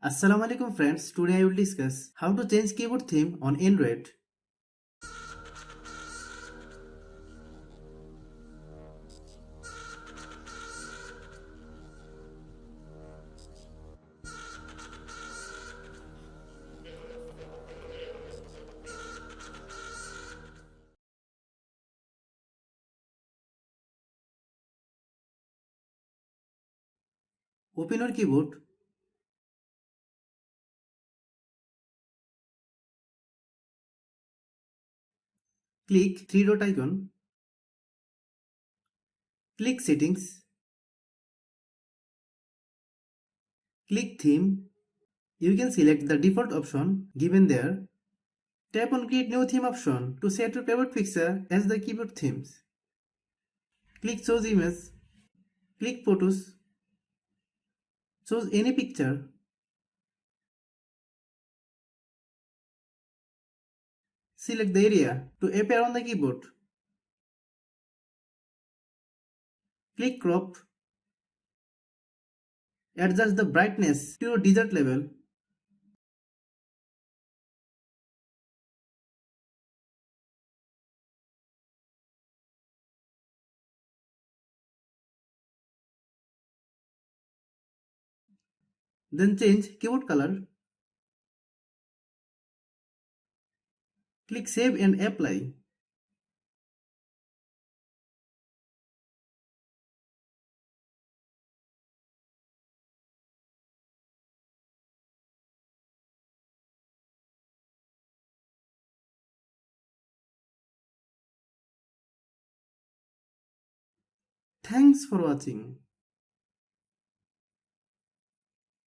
Assalamu alaikum friends, today I will discuss how to change keyboard theme on Android. Open your keyboard, click three dot icon, click settings, click theme. You can select the default option given there. Tap on create new theme option to set your favorite picture as the keyboard themes. Click choose image, click photos, choose any picture, select the area to appear on the keyboard. Click crop, adjust the brightness to your desired level. Then change keyboard color. Click save and apply. Thanks for watching.